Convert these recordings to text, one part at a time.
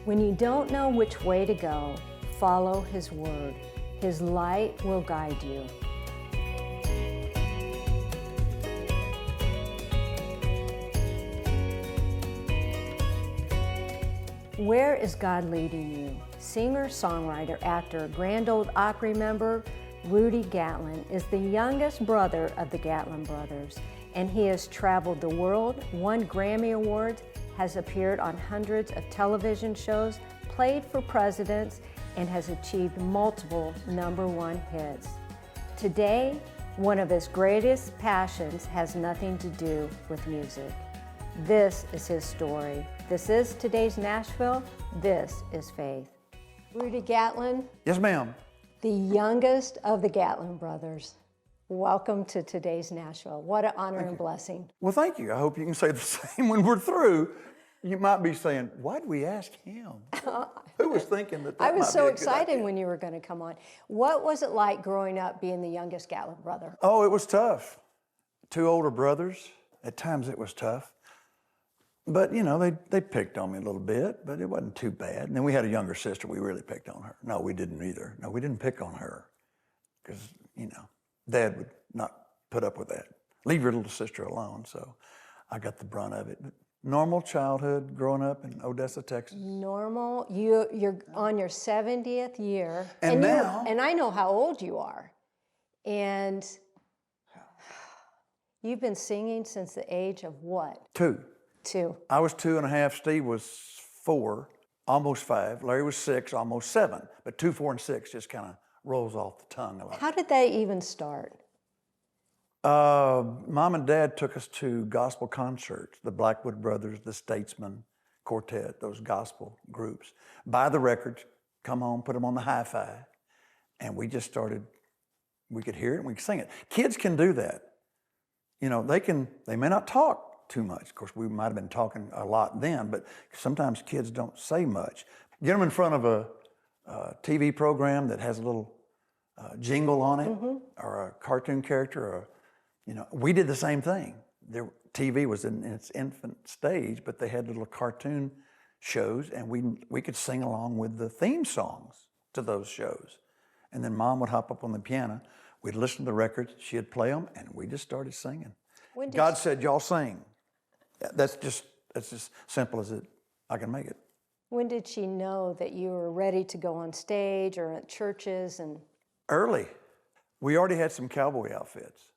When you don't know which way to go, follow His word. His light will guide you. Where is God leading you? Singer, songwriter, actor, Grand Ole Opry member, Rudy Gatlin is the youngest brother of the Gatlin Brothers, and he has traveled the world, won Grammy Awards, has appeared on hundreds of television shows, played for presidents, and has achieved multiple #1 hits. Today, one of his greatest passions has nothing to do with music. This is his story. This is today's Nashville. This is Faith. Rudy Gatlin. Yes, ma'am. The youngest of the Gatlin brothers. Welcome to today's Nashville. What an honor and blessing. Well, thank you. I hope you can say the same when we're through. You might be saying, why'd we ask him? Who was thinking that I was might so be a good excited idea? when you were going to come on. What was it like growing up being the youngest Gatlin brother? Oh, it was tough. 2 older brothers. At times it was tough. But, you know, they picked on me a little bit, but it wasn't too bad. And then we had a younger sister. We really picked on her. No, we didn't either. No, we didn't pick on her because, you know, Dad would not put up with that. Leave your little sister alone. So I got the brunt of it. But normal childhood growing up in Odessa, Texas. Normal. You're on your 70th year. And now. And I know how old you are. And you've been singing since the age of what? 2. 2. I was 2.5. Steve was 4, almost 5. Larry was 6, almost 7. But 2, 4, and 6 just kind of rolls off the tongue a lot. How did they even start? Mom and Dad took us to gospel concerts, the Blackwood Brothers, the Statesmen Quartet, those gospel groups. Buy the records, come home, put them on the hi-fi, and we just started, we could hear it and we could sing it. Kids can do that. You know, they may not talk too much. Of course, we might have been talking a lot then, but sometimes kids don't say much. Get them in front of a TV program that has a little jingle on it, or a cartoon character, or, you know, we did the same thing. TV was in its infant stage, but they had little cartoon shows, and we could sing along with the theme songs to those shows. And then Mom would hop up on the piano, we'd listen to the records, she'd play them, and we just started singing. God said, y'all sing. That's just simple as I can make it. When did she know that you were ready to go on stage or at churches? And early. We already had some cowboy outfits.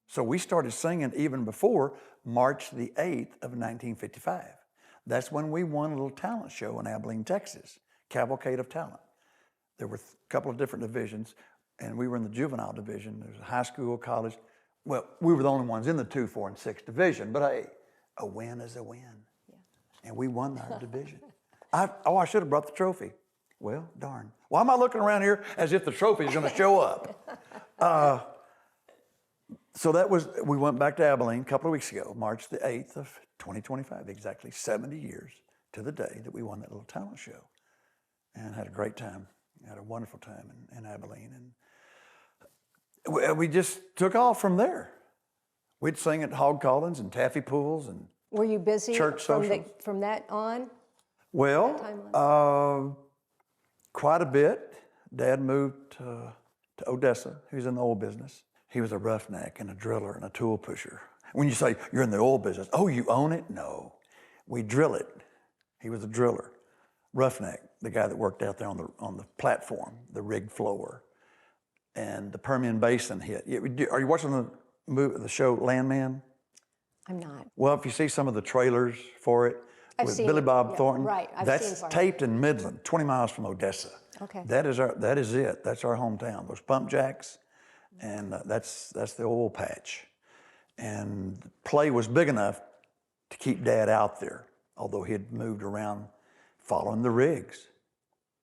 So we started singing even before March the 8th of 1955. That's when we won a little talent show in Abilene, Texas, Cavalcade of Talent. There were a couple of different divisions, and we were in the juvenile division. There was a high school, college. Well, we were the only ones in the 2, 4, and 6 division, but hey, a win is a win. Yeah. And we won our division. I should have brought the trophy. Well, darn. Why am I looking around here as if the trophy is going to show up? So we went back to Abilene a couple of weeks ago, March the 8th of 2025, exactly 70 years to the day that we won that little talent show. And had a great time. Had a wonderful time in Abilene. And we just took off from there. We'd sing at hog callings and taffy pools and were you busy church socials. From that on? Well, quite a bit. Dad moved to Odessa. He was in the oil business. He was a roughneck and a driller and a tool pusher. When you say you're in the oil business, oh, you own it? No, we drill it. He was a driller. Roughneck, the guy that worked out there on the platform, the rig floor. And the Permian Basin hit. Are you watching the show Landman? I'm not. Well, if you see some of the trailers for it with Billy Bob Thornton, right. that's taped in Midland, 20 miles from Odessa. Okay. That is it. That's our hometown. Those pump jacks, and that's the oil patch. And the play was big enough to keep Dad out there, although he had moved around following the rigs.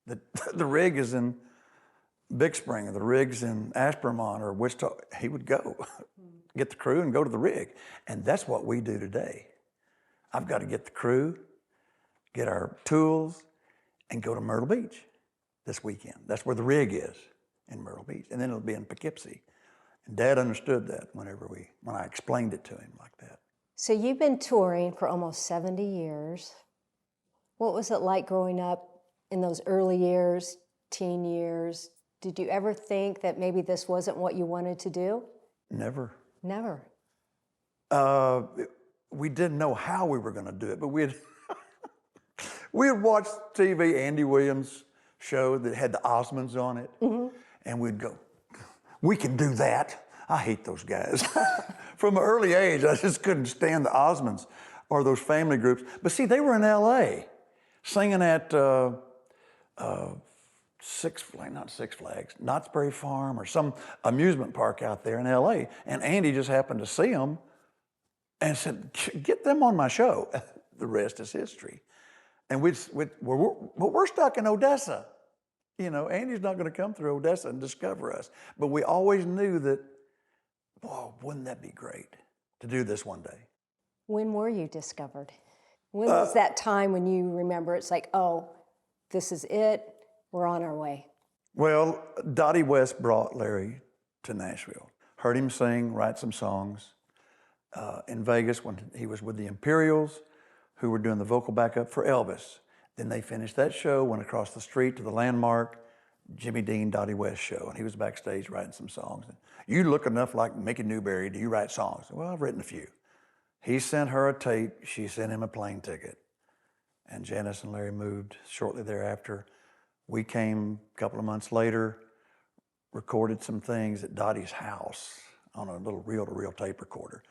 The rig is in Big Spring, or the rig's in Ashburn or Wichita. He would go, get the crew and go to the rig. And that's what we do today. I've got to get the crew, get our tools, and go to Myrtle Beach this weekend. That's where the rig is, in Myrtle Beach. And then it'll be in Poughkeepsie. And Dad understood that when I explained it to him like that. So you've been touring for almost 70 years. What was it like growing up in those early years, teen years? Did you ever think that maybe this wasn't what you wanted to do? Never. Never. We didn't know how we were going to do it, but we had watched TV, Andy Williams' show that had the Osmonds on it, and we'd go, we can do that. I hate those guys. From an early age, I just couldn't stand the Osmonds or those family groups. But see, they were in LA singing at Six Flags, Knott's Berry Farm or some amusement park out there in LA. And Andy just happened to see them and said, get them on my show. The rest is history. And we're stuck in Odessa. You know, Andy's not going to come through Odessa and discover us. But we always knew that, boy, wouldn't that be great to do this one day. When were you discovered? When was that time when you remember it's like, oh, this is it, we're on our way? Well, Dottie West brought Larry to Nashville. Heard him sing, write some songs. In Vegas when he was with the Imperials, who were doing the vocal backup for Elvis. Then they finished that show, went across the street to the Landmark, Jimmy Dean, Dottie West show, and he was backstage writing some songs. You look enough like Mickey Newberry, do you write songs? Well, I've written a few. He sent her a tape, she sent him a plane ticket. And Janice and Larry moved shortly thereafter. We came a couple of months later, recorded some things at Dottie's house on a little reel-to-reel tape recorder.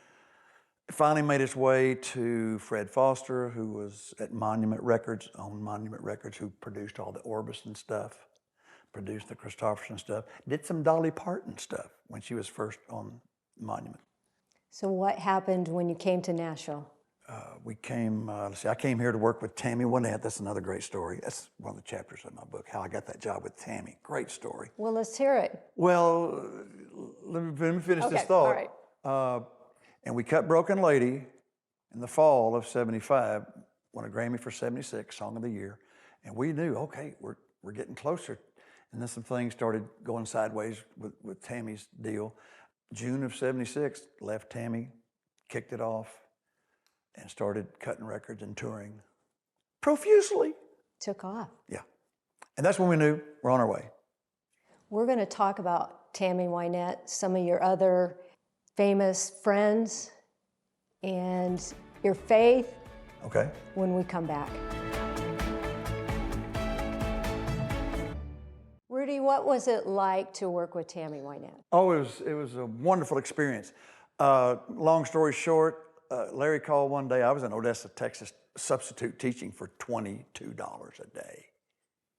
It finally made its way to Fred Foster, who was at Monument Records, owned Monument Records, who produced all the Orbison stuff, produced the Christopherson stuff, did some Dolly Parton stuff when she was first on Monument. So what happened when you came to Nashville? I came here to work with Tammy Wynette. That's another great story. That's one of the chapters of my book, how I got that job with Tammy. Great story. Well, let's hear it. Well, let me finish this thought. All right. And we cut Broken Lady in the fall of '75, won a Grammy for '76, Song of the Year. And we knew, okay, we're getting closer. And then some things started going sideways with Tammy's deal. June of '76, left Tammy, kicked it off, and started cutting records and touring profusely. Took off. Yeah. And that's when we knew we're on our way. We're going to talk about Tammy Wynette, some of your other famous friends, and your faith. Okay. When we come back. Rudy, what was it like to work with Tammy Wynette? Oh, it was a wonderful experience. Long story short, Larry called one day. I was in Odessa, Texas, substitute teaching for $22 a day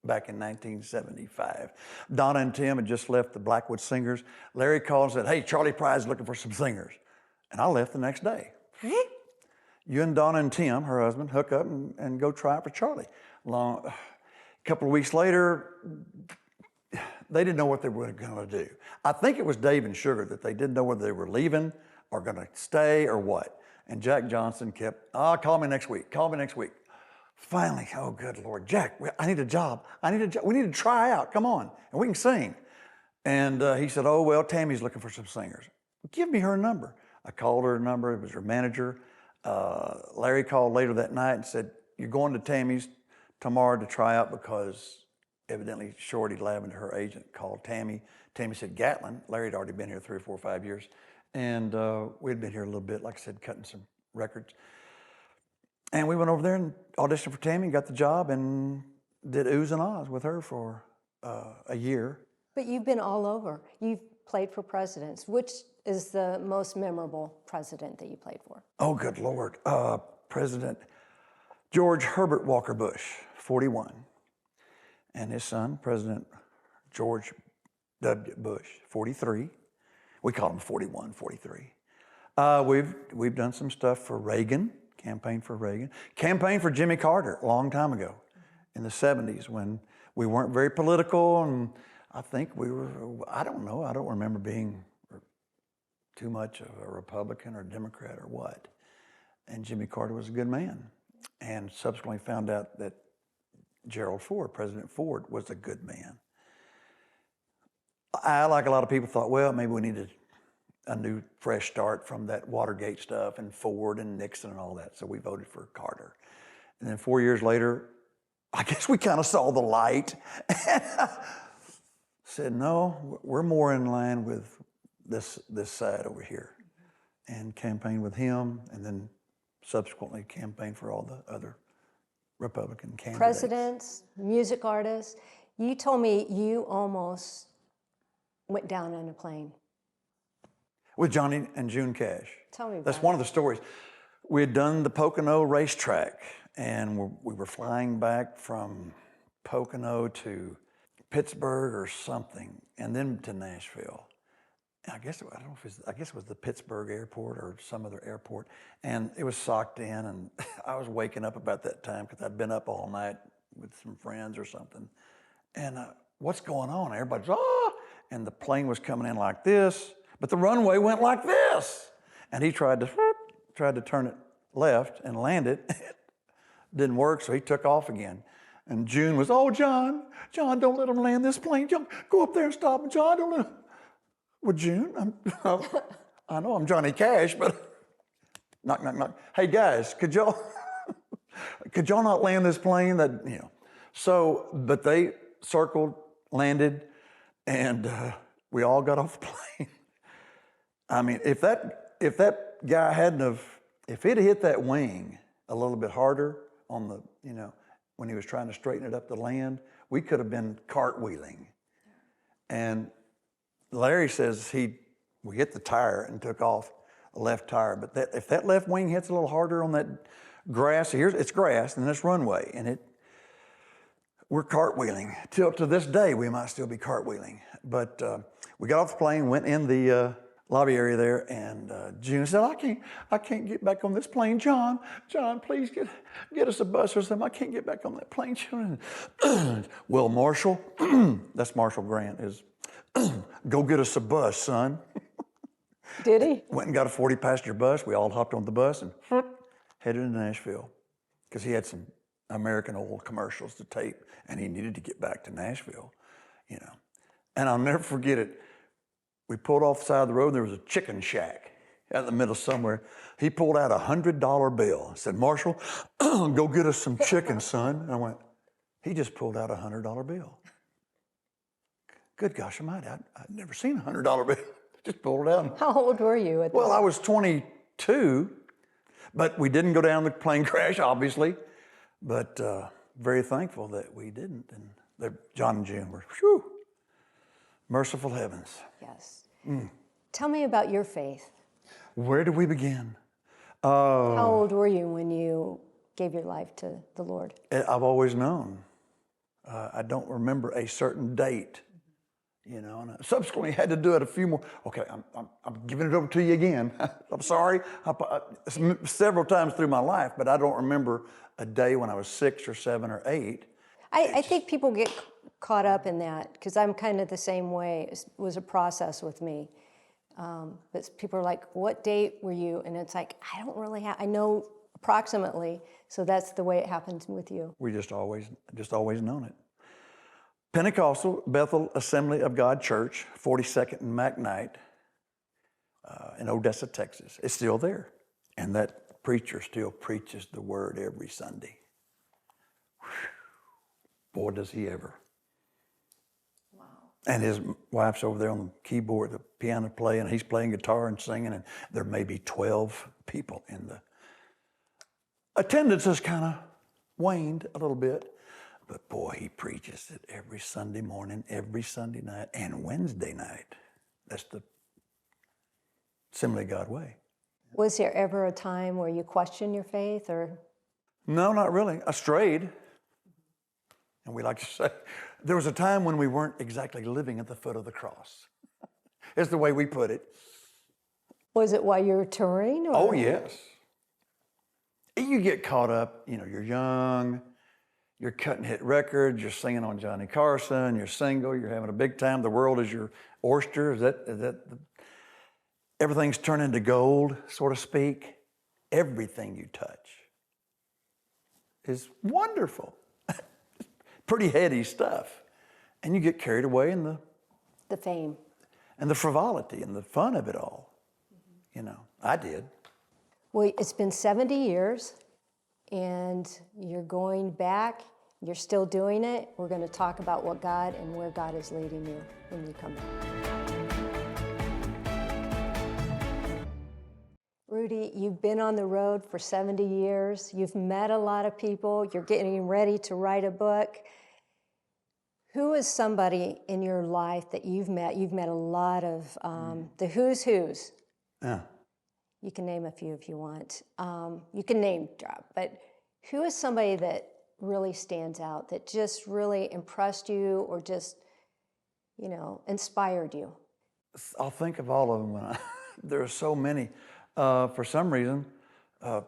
back in 1975. Donna and Tim had just left the Blackwood Singers. Larry called and said, hey, Charlie Pryde's looking for some singers. And I left the next day. You and Donna and Tim, her husband, hook up and go try it for Charlie. A couple of weeks later, they didn't know what they were going to do. I think it was Dave and Sugar that they didn't know whether they were leaving or going to stay or what. And Jack Johnson kept, call me next week, call me next week. Finally, oh, good Lord, Jack, I need a job. We need to try out, come on, and we can sing. And he said, oh, well, Tammy's looking for some singers. Give me her number. I called her number, it was her manager. Larry called later that night and said, you're going to Tammy's tomorrow to try out because evidently Shorty Lavender, her agent, called Tammy. Tammy said, Gatlin. Larry had already been here 3 or 4 or 5 years. And we'd been here a little bit, like I said, cutting some records. And we went over there and auditioned for Tammy and got the job and did oohs and ahs with her for a year. But you've been all over. You've played for presidents. Which is the most memorable president that you played for? Oh, good Lord. President George Herbert Walker Bush, 41. And his son, President George W. Bush, 43. We call him 41, 43. We've done some stuff for Reagan, campaigned for Reagan. Campaigned for Jimmy Carter a long time ago in the 70s when we weren't very political, and I think we were, I don't know, I don't remember being too much of a Republican or Democrat or what. And Jimmy Carter was a good man. And subsequently found out that Gerald Ford, President Ford, was a good man. I, like a lot of people, thought, well, maybe we needed a new, fresh start from that Watergate stuff and Ford and Nixon and all that. So we voted for Carter. And then 4 years later, I guess we kind of saw the light. Said, no, we're more in line with this side over here. And campaigned with him, and then subsequently campaigned for all the other Republican candidates. Presidents, music artists. You told me you almost went down on a plane. With Johnny and June Cash. Tell me about That's one of the stories. We had done the Pocono racetrack, and we were flying back from Pocono to Pittsburgh or something, and then to Nashville. I guess it was the Pittsburgh airport or some other airport, and it was socked in, and I was waking up about that time because I'd been up all night with some friends or something. And what's going on? Everybody's, and the plane was coming in like this, but the runway went like this. And he tried to turn it left and land it. It didn't work, so he took off again. And June was, John, don't let him land this plane. John, go up there and stop him. John, don't let him. Well, June, I know I'm Johnny Cash, but knock, knock, knock. Hey guys, could y'all not land this plane? So, but they circled, landed, and we all got off the plane. I mean, if that guy if he'd hit that wing a little bit harder on the, when he was trying to straighten it up to land, we could have been cartwheeling. And Larry says we hit the tire and took off the left tire. But if that left wing hits a little harder on that grass, it's grass and it's runway, and we're cartwheeling. Till to this day, we might still be cartwheeling. But we got off the plane, went in the lobby area there, and June said, I can't get back on this plane. John, please get us a bus or something. I can't get back on that plane, June. Well, Marshall, that's Marshall Grant, is go get us a bus, son. Did he? Went and got a 40-passenger bus. We all hopped on the bus and headed to Nashville because he had some American oil commercials to tape, and he needed to get back to Nashville, And I'll never forget it. We pulled off the side of the road, and there was a chicken shack out in the middle somewhere. He pulled out a $100 bill. I said, Marshall, go get us some chicken, son. And I went, he just pulled out a $100 bill. Good gosh almighty, I'd never seen a $100 bill. Just pulled it out. How old were you at that? Well, I was 22, but we didn't go down the plane crash, obviously. But very thankful that we didn't. And John and June were, merciful heavens. Yes. Tell me about your faith. Where do we begin? How old were you when you gave your life to the Lord? I've always known. I don't remember a certain date, and I subsequently had to do it a few more. Okay, I'm giving it over to you again. I'm sorry. Several times through my life, but I don't remember a day when I was 6 or 7 or 8. I think people get caught up in that because I'm kind of the same way. It was a process with me. But people are like, what date were you? And it's like, I don't really I know approximately, so that's the way it happens with you. We just always known it. Pentecostal Bethel Assembly of God Church, 42nd and McKnight in Odessa, Texas. It's still there. And that preacher still preaches the word every Sunday. Whew. Boy, does he ever. Wow. And his wife's over there on the keyboard, the piano playing, and he's playing guitar and singing, and there may be 12 people in the... Attendance has kind of waned a little bit, but boy, he preaches it every Sunday morning, every Sunday night, and Wednesday night. That's the Assembly of God way. Was there ever a time where you questioned your faith, or? No, not really. I strayed. And we like to say, there was a time when we weren't exactly living at the foot of the cross. Is the way we put it. Was it while you were touring? Or? Oh, yes. You get caught up, you're young, you're cutting hit records, you're singing on Johnny Carson, you're single, you're having a big time, the world is your oyster. Is that everything's turning to gold, so to speak. Everything you touch is wonderful. Pretty heady stuff. And you get carried away in the fame. And the frivolity and the fun of it all. I did. Well, it's been 70 years, and you're going back You're still doing it. We're going to talk about what God and where God is leading you when you come back. Rudy, you've been on the road for 70 years. You've met a lot of people. You're getting ready to write a book. Who is somebody in your life that you've met? You've met a lot of the who's. Yeah. You can name a few if you want. You can name drop, but who is somebody that really stands out, that just really impressed you or just, inspired you? I'll think of all of them. There are so many. For some reason,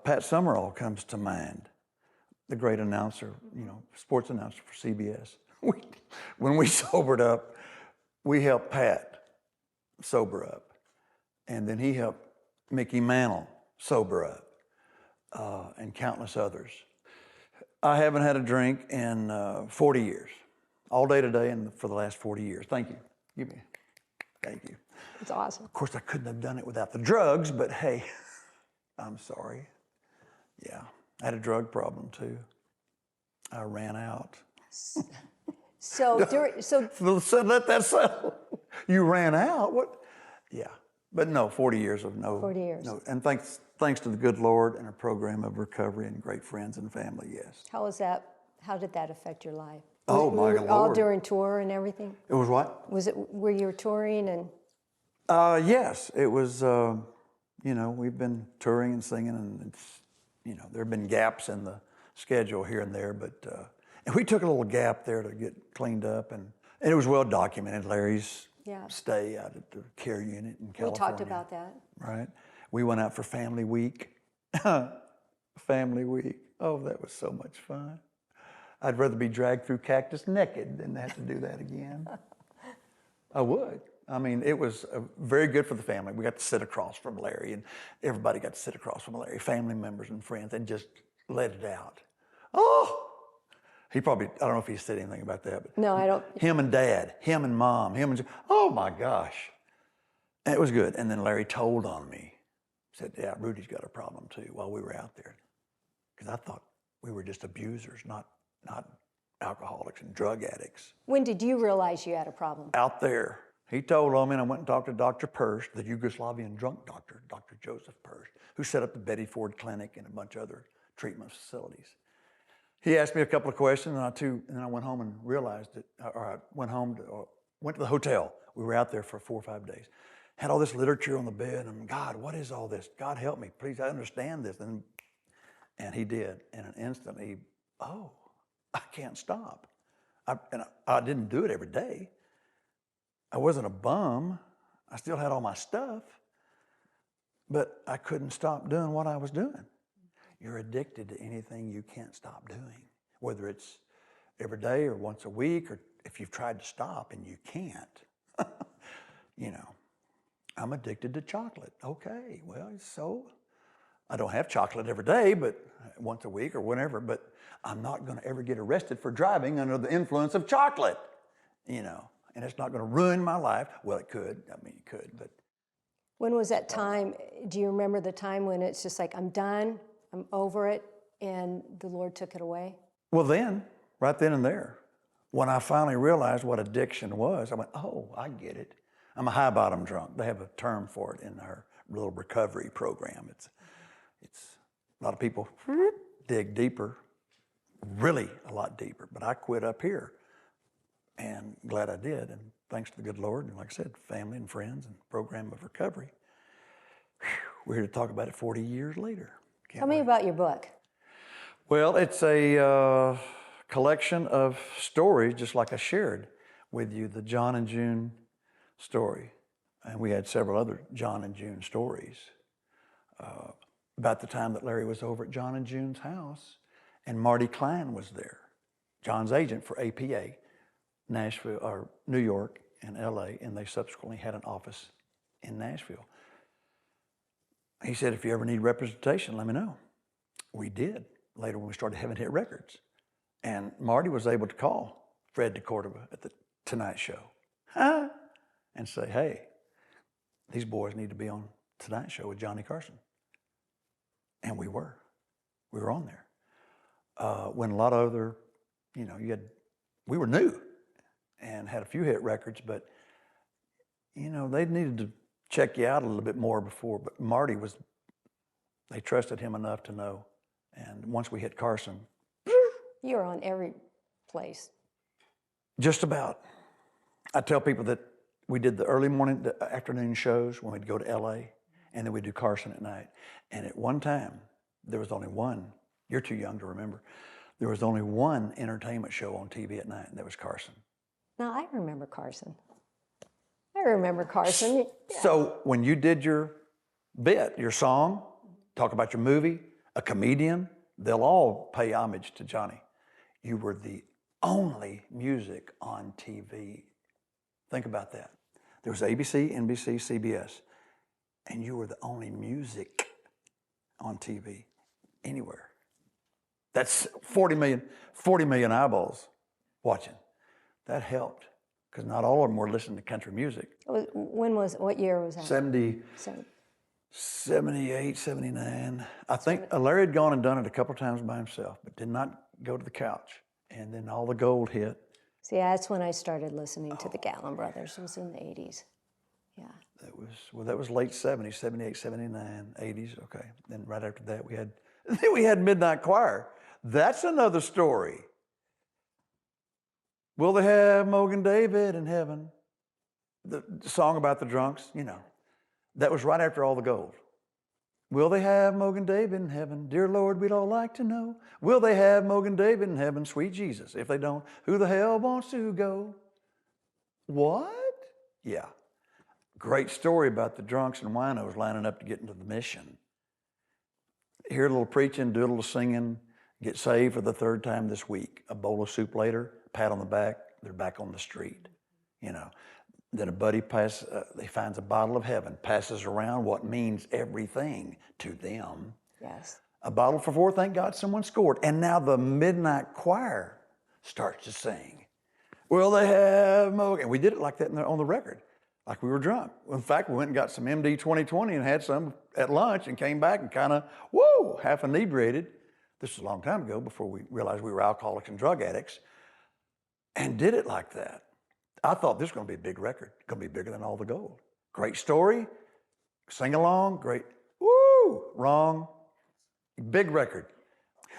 Pat Summerall comes to mind, the great announcer, sports announcer for CBS. When we sobered up, we helped Pat sober up. And then he helped Mickey Mantle sober up, and countless others. I haven't had a drink in 40 years, all day today and for the last 40 years. Thank you. Thank you. It's awesome. Of course, I couldn't have done it without the drugs, but hey, I'm sorry. Yeah, I had a drug problem too. I ran out. So let that settle. You ran out? What? Yeah, but no, 40 years of no. 40 years. No, and thanks to the good Lord and a program of recovery and great friends and family. Yes. How was that? How did that affect your life? Oh my Lord! All during tour and everything. It was what? Was it where you were touring and? Yes, it was. We've been touring and singing, and it's, there have been gaps in the schedule here and there, but and we took a little gap there to get cleaned up, and it was well documented. Larry's stay out at the care unit in California. We talked about that. Right. We went out for Family Week. Family Week. Oh, that was so much fun. I'd rather be dragged through cactus naked than have to do that again. I would. I mean, it was very good for the family. We got to sit across from Larry, and everybody got to sit across from Larry, family members and friends, and just let it out. Oh! He probably, I don't know if he said anything about that. But no, I don't. Him and Dad, him and Mom, oh my gosh. And it was good. And then Larry told on me. Said, yeah, Rudy's got a problem too while we were out there. Because I thought we were just abusers, not alcoholics and drug addicts. When did you realize you had a problem? Out there. He told on me, and I went and talked to Dr. Persh, the Yugoslavian drunk doctor, Dr. Joseph Persh, who set up the Betty Ford Clinic and a bunch of other treatment facilities. He asked me a couple of questions, and then I went home and realized it, or I went to the hotel. We were out there for 4 or 5 days. Had all this literature on the bed, and God, what is all this? God help me, please, I understand this. And he did. In an instant, I can't stop. I didn't do it every day. I wasn't a bum. I still had all my stuff, but I couldn't stop doing what I was doing. You're addicted to anything you can't stop doing, whether it's every day or once a week, or if you've tried to stop and you can't. I'm addicted to chocolate. Okay, well, so I don't have chocolate every day, but once a week or whenever, but I'm not going to ever get arrested for driving under the influence of chocolate, and it's not going to ruin my life. Well, it could. I mean, it could, but. When was that time? Do you remember the time when it's just like, I'm done, I'm over it, and the Lord took it away? Well, right then and there, when I finally realized what addiction was, I went, oh, I get it. I'm a high bottom drunk. They have a term for it in our little recovery program. It's a lot of people dig deeper, really a lot deeper, but I quit up here. And glad I did, and thanks to the good Lord, and like I said, family and friends and program of recovery. We're here to talk about it 40 years later. Tell me about your book. Well, it's a collection of stories, just like I shared with you, the John and June story. And we had several other John and June stories about the time that Larry was over at John and June's house, and Marty Klein was there, John's agent for APA. Nashville, or New York and LA, and they subsequently had an office in Nashville. He said, if you ever need representation, let me know. We did, later when we started having hit records. And Marty was able to call Fred DeCordova at the Tonight Show and say, hey, these boys need to be on Tonight Show with Johnny Carson. And we were on there. When a lot of other you know, we were new and had a few hit records, but, you know, they needed to check you out a little bit more before. But Marty they trusted him enough to know. And once we hit Carson. You were on every place. Just about. I tell people that we did the early morning, the afternoon shows when we'd go to LA, and then we'd do Carson at night. And at one time, there was only one, you're too young to remember, there was only one entertainment show on TV at night, and that was Carson. Now, I remember Carson. I remember Carson. Yeah. So when you did your bit, your song, talk about your movie, a comedian, they'll all pay homage to Johnny. You were the only music on TV. Think about that. There was ABC, NBC, CBS, and you were the only music on TV anywhere. That's 40 million eyeballs watching. That helped, because not all of them were listening to country music. What year was that? 78, 79. I think Larry had gone and done it a couple times by himself, but did not go to the couch. And then all the gold hit. See, that's when I started listening to the Gatlin Brothers. It was in the 80s. Yeah. That was late 70s, 78, 79, 80s. Okay. Then right after that, we had Midnight Choir. That's another story. Will they have Mogan David in heaven? The song about the drunks, you know. That was right after all the gold. Will they have Mogan David in heaven? Dear Lord, we'd all like to know. Will they have Mogan David in heaven? Sweet Jesus. If they don't, who the hell wants to go? What? Yeah. Great story about the drunks and winos lining up to get into the mission. Hear a little preaching, do a little singing, get saved for the third time this week. A bowl of soup later, pat on the back, they're back on the street. You know. Then a buddy he finds a bottle of heaven, passes around what means everything to them. Yes. A bottle for four, thank God someone scored. And now the Midnight Choir starts to sing. Will they have Mogan? We did it like that on the record, like we were drunk. In fact, we went and got some MD 2020 and had some at lunch and came back and kind of, half inebriated. This was a long time ago, before we realized we were alcoholics and drug addicts, and did it like that. I thought this was going to be a big record, going to be bigger than all the gold. Great story, sing along, great, wrong, big record.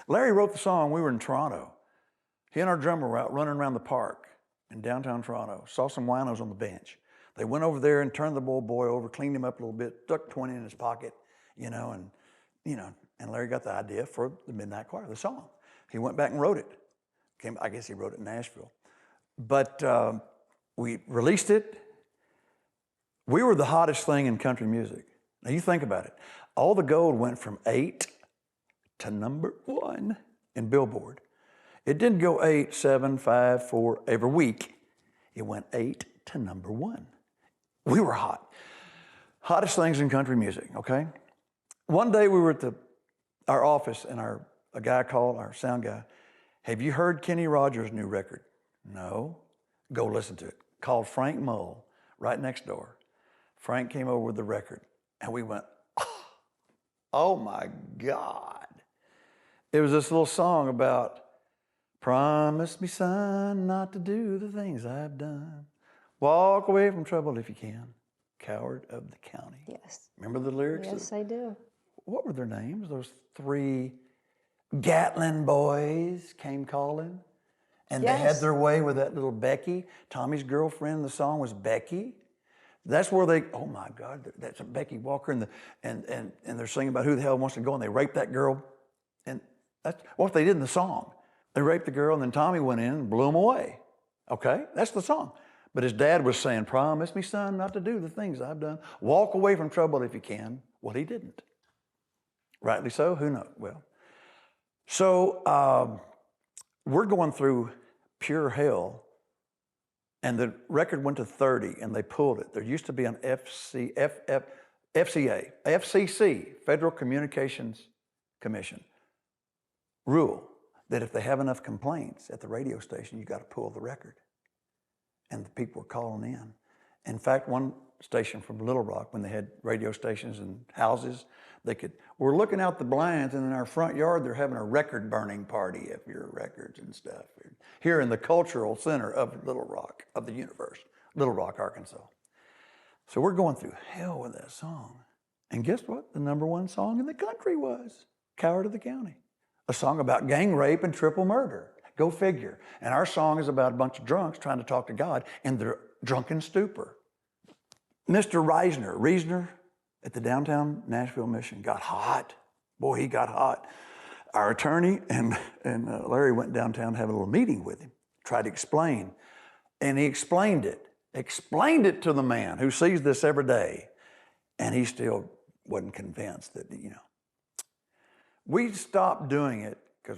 Larry wrote the song, we were in Toronto. He and our drummer were out running around the park in downtown Toronto, saw some winos on the bench. They went over there and turned the old boy over, cleaned him up a little bit, stuck 20 in his pocket, and Larry got the idea for the Midnight Choir, the song. He went back and wrote it. I guess he wrote it in Nashville. But we released it. We were the hottest thing in country music. Now you think about it. All the gold went from 8 to number 1 in Billboard. It didn't go 8, 7, 5, 4 every week. It went 8 to number 1. We were hot. Hottest things in country music, okay? One day we were at our office and a guy called, our sound guy, have you heard Kenny Rogers' new record? No. Go listen to it. Called Frank Mull, right next door. Frank came over with the record, and we went, oh my God. It was this little song about, promise me, son, not to do the things I've done. Walk away from trouble if you can. Coward of the county. Yes. Remember the lyrics? Yes, I do. What were their names? Those 3 Gatlin boys came calling. And They had their way with that little Becky. Tommy's girlfriend in the song was Becky. That's where oh my God, that's a Becky Walker, and they're singing about who the hell wants to go, and they raped that girl. And that's what they did in the song. They raped the girl, and then Tommy went in and blew him away. Okay, that's the song. But his dad was saying, promise me, son, not to do the things I've done. Walk away from trouble if you can. Well, he didn't. Rightly so, who knows? Well, so we're going through pure hell, and the record went to 30, and they pulled it. There used to be an FCC, Federal Communications Commission, rule that if they have enough complaints at the radio station, you got to pull the record. And the people were calling in, In fact, one station from Little Rock, when they had radio stations and houses, we're looking out the blinds, and in our front yard, they're having a record burning party of your records and stuff. Here in the cultural center of Little Rock, of the universe, Little Rock, Arkansas. So we're going through hell with that song. And guess what? The #1 song in the country was Coward of the County. A song about gang rape and triple murder. Go figure. And our song is about a bunch of drunks trying to talk to God in their drunken stupor. Mr. Reisner at the downtown Nashville mission got hot. Boy, he got hot. Our attorney and Larry went downtown to have a little meeting with him, tried to explain. And he explained it to the man who sees this every day. And he still wasn't convinced that, We stopped doing it because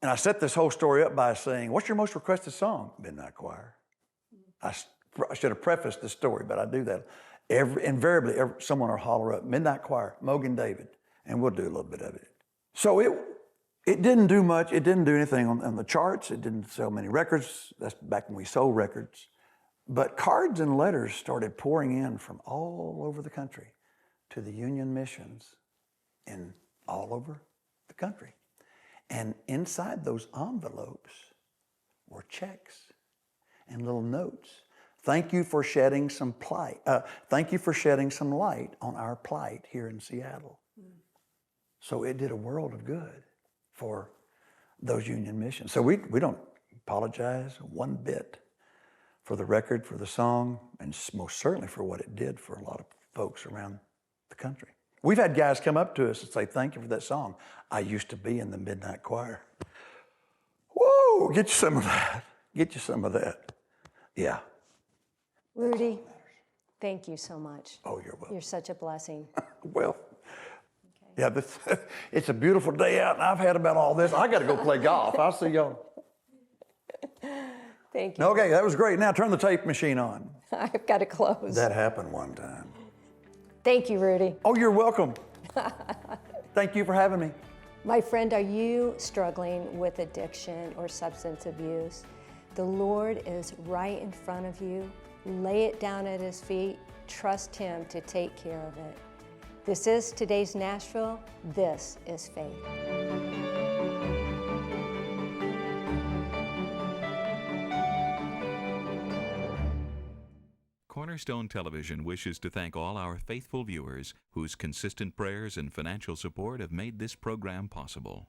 and I set this whole story up by saying, what's your most requested song? Midnight Choir. I should have prefaced the story, but I do that. Invariably, someone will holler up, Midnight Choir, Mogan David, and we'll do a little bit of it. So it didn't do much. It didn't do anything on the charts. It didn't sell many records. That's back when we sold records. But cards and letters started pouring in from all over the country to the Union missions and all over the country. And inside those envelopes were checks and little notes. Thank you for shedding some light on our plight here in Seattle. So it did a world of good for those Union missions. So we don't apologize one bit for the record, for the song, and most certainly for what it did for a lot of folks around the country. We've had guys come up to us and say, thank you for that song. I used to be in the Midnight Choir. Whoa, get you some of that. Get you some of that. Yeah. Rudy, thank you so much. Oh, you're welcome. You're such a blessing. Well, yeah, it's a beautiful day out, and I've had about all this. I got to go play golf. I'll see y'all. Thank you. Okay, that was great. Now turn the tape machine on. I've got to close. That happened one time. Thank you, Rudy. Oh, you're welcome. Thank you for having me. My friend, are you struggling with addiction or substance abuse? The Lord is right in front of you. Lay it down at His feet. Trust Him to take care of it. This is today's Nashville. This is faith. Cornerstone Television wishes to thank all our faithful viewers whose consistent prayers and financial support have made this program possible.